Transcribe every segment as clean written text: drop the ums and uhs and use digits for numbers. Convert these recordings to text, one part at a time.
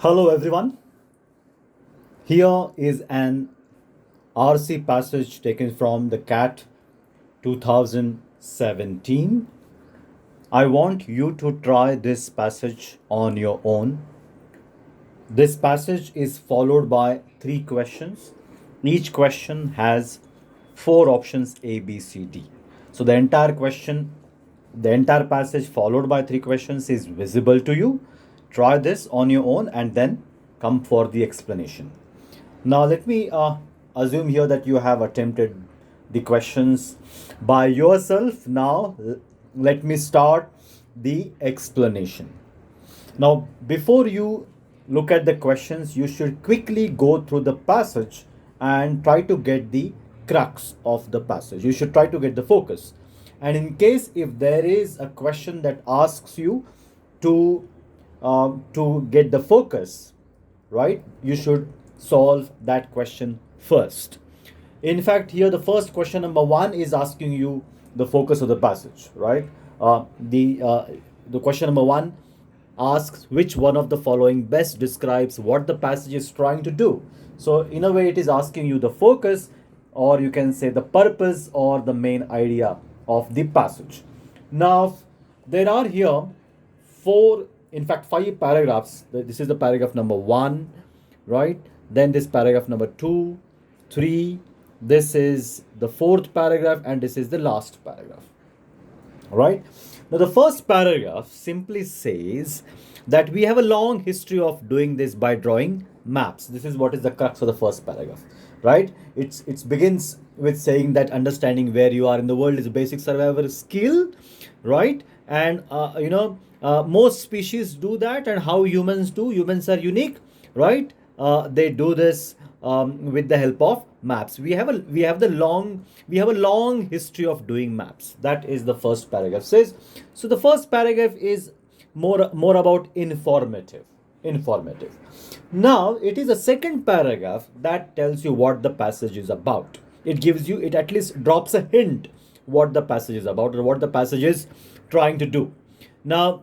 Hello everyone. Here is an RC passage taken from the CAT 2017. I want you to try this passage on your own. This passage is followed by three questions. Each question has four options A, B, C, D. So the entire passage followed by three questions is visible to you. Try this on your own and then come for the explanation. Now, let me assume here that you have attempted the questions by yourself. Now, let me start the explanation. Now, before you look at the questions, you should quickly go through the passage and try to get the crux of the passage. You should try to get the focus. And in case if there is a question that asks you to get the focus, right, you should solve that question first. In fact, here the first question number one is asking you the focus of the passage, right? The question number one asks which one of the following best describes what the passage is trying to do. So in a way, it is asking you the focus, or you can say the purpose or the main idea of the passage. Now, there are here four, in fact, five paragraphs. This is the paragraph number one, right? Then this paragraph number two, three. This is the fourth paragraph, and this is the last paragraph. All right. Now, the first paragraph simply says that we have a long history of doing this by drawing maps. This is what is the crux of the first paragraph, right? It begins with saying that understanding where you are in the world is a basic survival skill, right? And most species do that, and how humans do. Humans are unique, right? They do this with the help of maps. We have a long history of doing maps. That is the first paragraph says. So the first paragraph is more about informative. Now it is the second paragraph that tells you what the passage is about. It at least drops a hint what the passage is about or what the passage is trying to do. Now,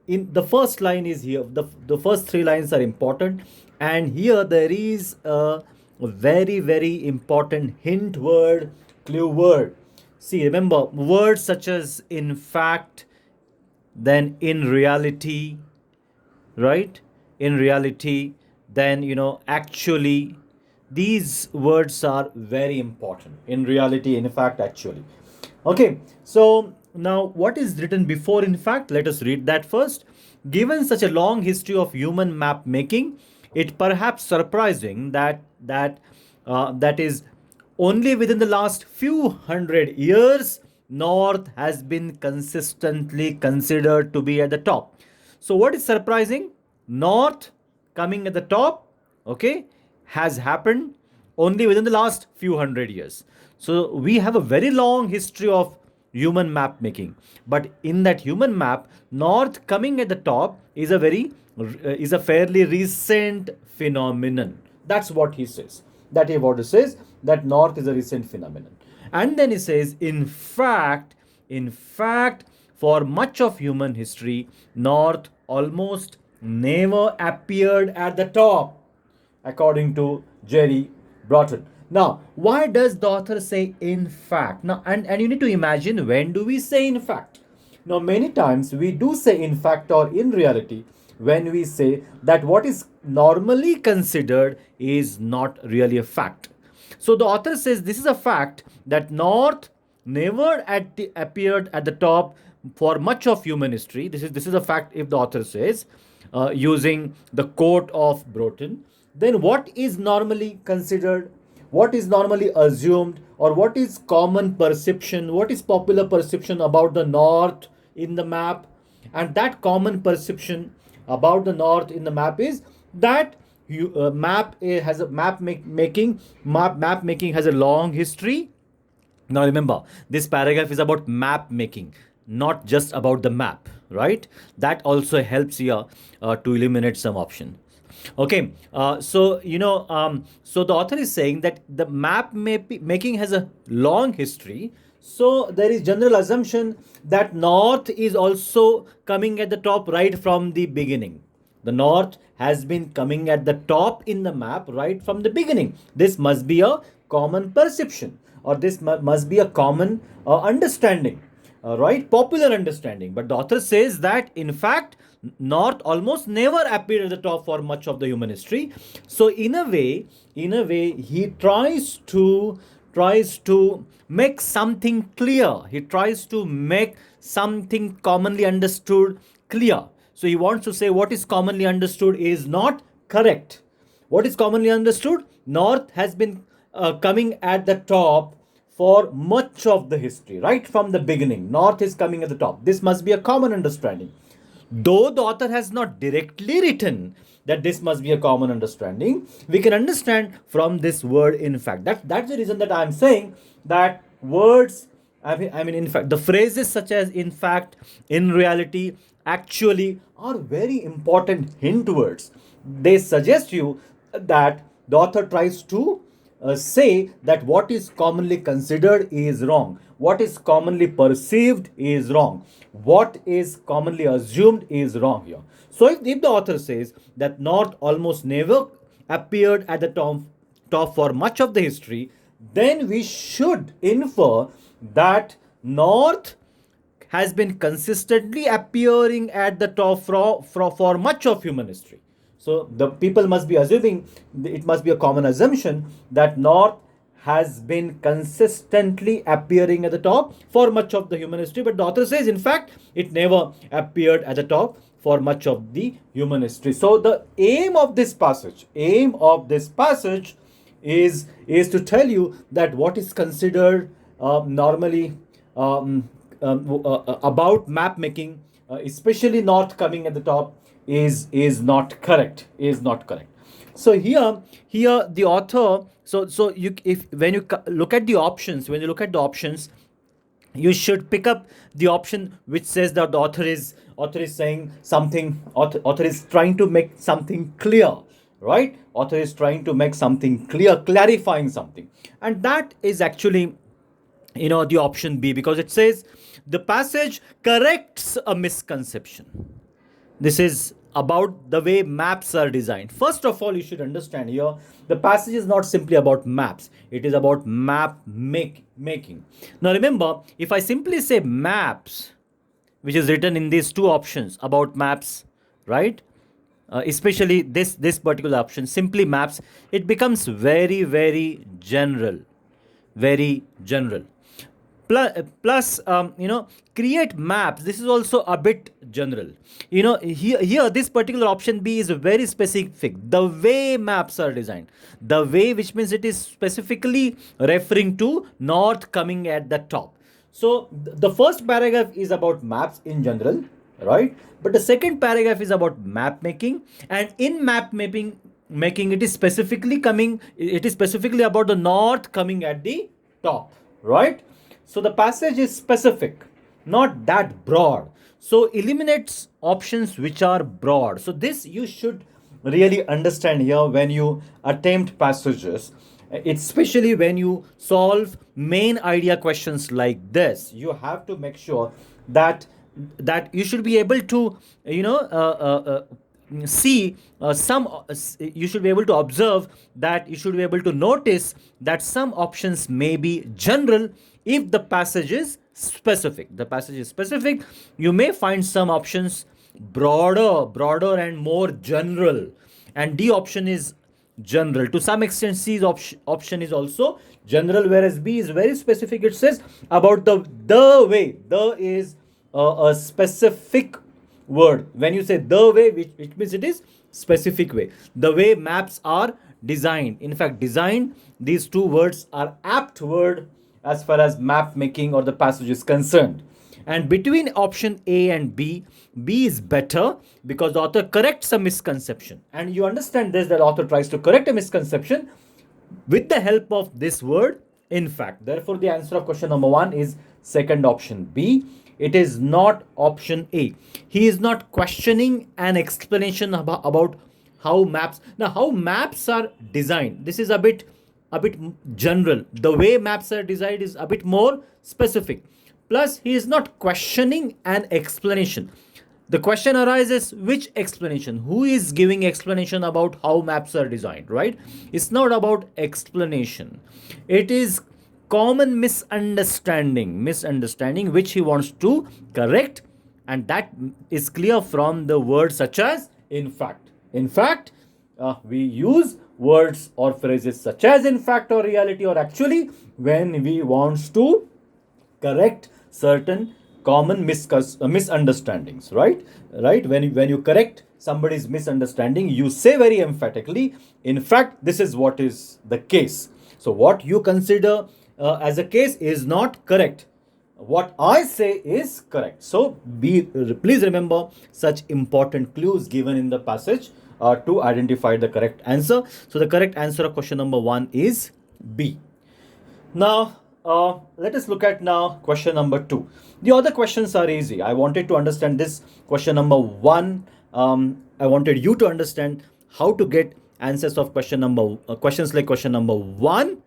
in the first line is here, the first three lines are important, and here there is a very important hint word, clue word. See, remember words such as in fact, then in reality, right? In reality, then actually. These words are very important. In reality, in fact, actually. Okay, so now what is written before in fact? Let us read that first. Given such a long history of human map making, it perhaps surprising that is only within the last few hundred years North has been consistently considered to be at the top. So what is surprising? North coming at the top, okay, has happened only within the last few hundred years. So we have a very long history of human map making, but in that human map, North coming at the top is a fairly recent phenomenon. That's what he says. That is what he says, that North is a recent phenomenon. And then he says, in fact, for much of human history, North almost never appeared at the top, according to Jerry Broughton. Now, why does the author say in fact? Now, and you need to imagine, when do we say in fact? Now, many times we do say in fact or in reality when we say that what is normally considered is not really a fact. So the author says this is a fact that North never appeared at the top for much of human history. This is a fact if the author says, using the quote of Broughton. Then what is normally considered, what is normally assumed, or what is common perception, what is popular perception about the North in the map? And that common perception about the North in the map is that map has a map making has a long history. Now remember, this paragraph is about map making, not just about the map, right? That also helps here to eliminate some option. Okay, so the author is saying that the making has a long history. So there is general assumption that North is also coming at the top right from the beginning, The north has been coming at the top in the map right from the beginning. This must be a common perception, or this must be a common understanding, right? Popular understanding. But the author says that in fact, north almost never appeared at the top for much of the human history. So in a way, he tries to make something clear. He tries to make something commonly understood clear. So he wants to say what is commonly understood is not correct. What is commonly understood? North has been coming at the top for much of the history, right from the beginning. North is coming at the top. This must be a common understanding. Though the author has not directly written that this must be a common understanding, we can understand from this word in fact. That's the reason that I'm saying that words, I mean, in fact, the phrases such as in fact, in reality, actually are very important hint words. They suggest you that the author tries to say that what is commonly considered is wrong, what is commonly perceived is wrong, what is commonly assumed is wrong here. So if the author says that north almost never appeared at the top for much of the history, then we should infer that north has been consistently appearing at the top for much of human history. So the people must be assuming, it must be a common assumption that north has been consistently appearing at the top for much of the human history. But the author says, in fact, it never appeared at the top for much of the human history. So the aim of this passage is to tell you that what is considered normally about map making, especially north coming at the top, is not correct. So here the author, so you, if when you look at the options, you should pick up the option which says that the author is saying something, author is trying to make something clear, right? Author is trying to make something clear, clarifying something. And that is actually, the option B, because it says the passage corrects a misconception. This is about the way maps are designed. First of all, you should understand here the passage is not simply about maps, it is about making. Now remember, if I simply say maps, which is written in these two options about maps, right? Especially this particular option, simply maps, it becomes very, very general. Very general. Plus, create maps, this is also a bit general. Here this particular option B is very specific. The way maps are designed, the way, which means it is specifically referring to north coming at the top. So the first paragraph is about maps in general, right? But the second paragraph is about map making, and in map making, it is specifically about the north coming at the top, right? So the passage is specific, not that broad. So eliminates options which are broad. So this you should really understand here when you attempt passages, especially when you solve main idea questions like this. You have to make sure that you should be able to see some you should be able to observe, that you should be able to notice that some options may be general. If the passage is specific, you may find some options broader and more general, and D option is general. To some extent, C's option is also general, whereas B is very specific. It says about the way. The is a specific word. When you say the way, which means it is specific way. The way maps are designed. In fact, designed, these two words are apt word as far as map making or the passage is concerned. And between option A and B, B is better because the author corrects a misconception. And you understand this, that author tries to correct a misconception with the help of this word, in fact. Therefore, the answer of question number 1 is second option B. It is not option A. He is not questioning an explanation about how maps are designed. This is a bit general. The way maps are designed is a bit more specific. Plus, he is not questioning an explanation. The question arises, which explanation? Who is giving explanation about how maps are designed, right? It's not about explanation. It is common misunderstanding which he wants to correct, and that is clear from the words such as in fact. In fact, we use words or phrases such as in fact or reality or actually when we want to correct certain common misunderstandings, right, when you correct somebody's misunderstanding, you say very emphatically, in fact this is what is the case. So what you consider as a case is not correct, what I say is correct. So please remember such important clues given in the passage to identify the correct answer. So the correct answer of question number 1 is B. Now, let us look at now question number 2. The other questions are easy. I wanted to understand this question number 1. I wanted you to understand how to get answers of questions like question number 1,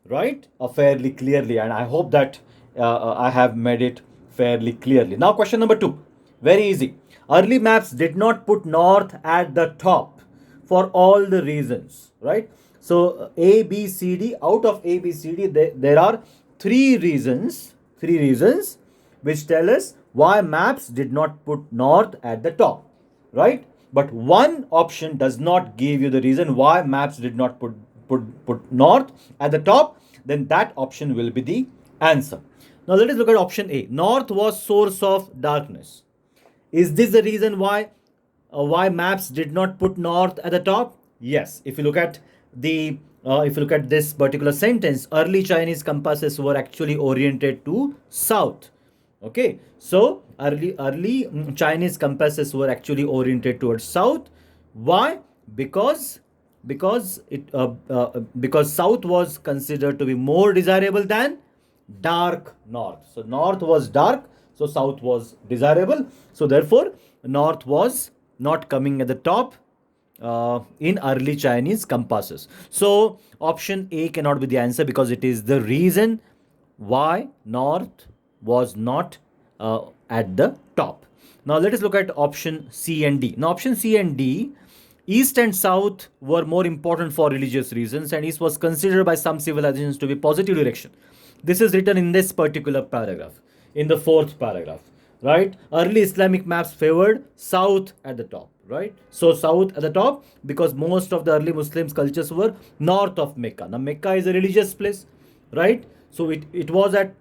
right? Fairly clearly, and I hope that I have made it fairly clearly. Now, question number 2, very easy. Early maps did not put north at the top for all the reasons, right? So A, B, C, D. Out of A, B, C, D, there are three reasons which tell us why maps did not put north at the top, right? But one option does not give you the reason why maps did not put north at the top. Then that option will be the answer. Now let us look at option A. North was source of darkness. Is this the reason why maps did not put north at the top? Yes. If you look at this particular sentence, early Chinese compasses were actually oriented to south. Okay, so early Chinese compasses were actually oriented towards south. Why? Because south was considered to be more desirable than dark north. So north was dark, so south was desirable. So therefore, north was not coming at the top in early Chinese compasses. So option A cannot be the answer because it is the reason why north was not at the top. Now let us look at option C and D. Now option C and D, east and south were more important for religious reasons, and east was considered by some civilizations to be positive direction. This is written in this particular paragraph, in the 4th paragraph, right? Early Islamic maps favored south at the top, right? So south at the top because most of the early Muslims cultures were north of Mecca. Now Mecca is a religious place, right? So it was at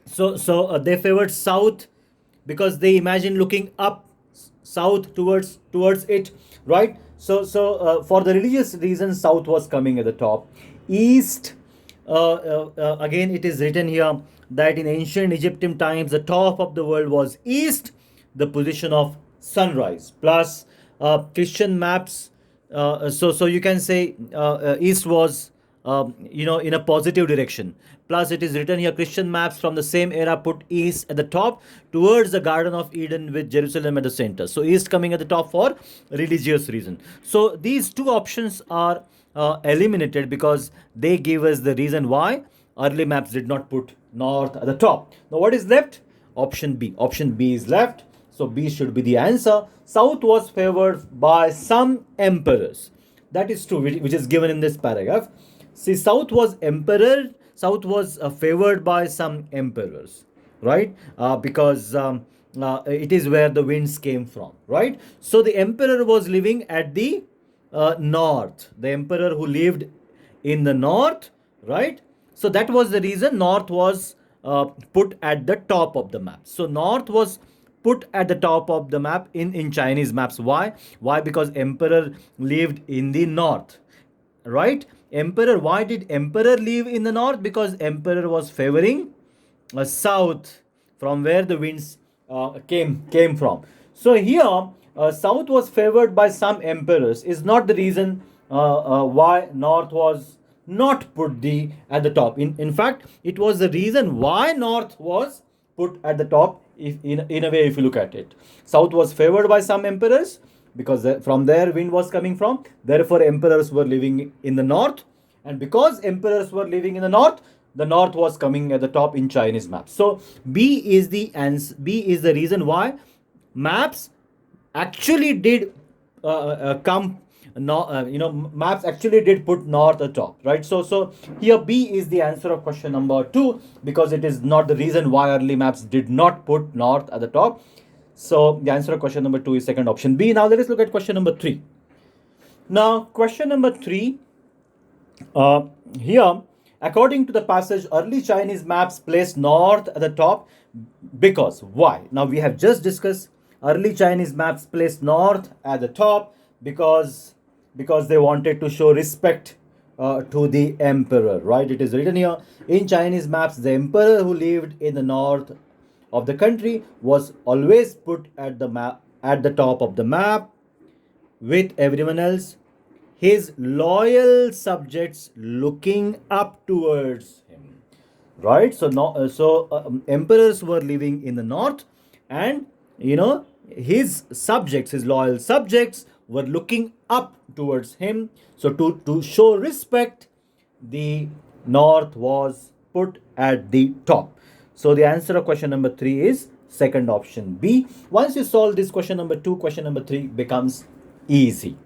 they favored south because they imagine looking up south towards it, right? So for the religious reasons, south was coming at the top. East, again it is written here that in ancient Egyptian times the top of the world was east, the position of sunrise. Plus Christian maps, so you can say east was in a positive direction. Plus it is written here, Christian maps from the same era put east at the top towards the Garden of Eden with Jerusalem at the center. So east coming at the top for religious reason. So these two options are eliminated because they give us the reason why early maps did not put north at the top. Now what is left? Option B. Option B is left. So B should be the answer. South was favored by some emperors. That is true, which is given in this paragraph. See, South was favored by some emperors, right? Because it is where the winds came from, right? So the emperor was living at the north. The emperor who lived in the north, right? So that was the reason north was put at the top of the map. So north was put at the top of the map in Chinese maps. Why? Because emperor lived in the north, right? Emperor, why did emperor live in the north? Because emperor was favoring south, from where the winds came from. So here south was favored by some emperors is not the reason why north was not put at the top. In fact, it was the reason why north was put at the top. If in a way, if you look at it, south was favored by some emperors because from there wind was coming from. Therefore emperors were living in the north, and because emperors were living in the north was coming at the top in Chinese maps. So B is the reason why maps actually did come no, maps actually did put north atop, right? So here B is the answer of question number 2, because it is not the reason why early maps did not put north at the top. So the answer of question number 2 is second option B. Now let us look at question number 3. Now question number 3, here, according to the passage, early Chinese maps place north at the top because why? Now we have just discussed early Chinese maps place north at the top because they wanted to show respect to the emperor, right? It is written here in Chinese maps, the emperor who lived in the north of the country was always put at the map at the top of the map with everyone else, his loyal subjects looking up towards him, right? So no, emperors were living in the north, and his subjects, his loyal subjects, were looking up towards him. So to show respect, the north was put at the top. So the answer of question number 3 is second option B. Once you solve this question number 2, question number 3 becomes easy.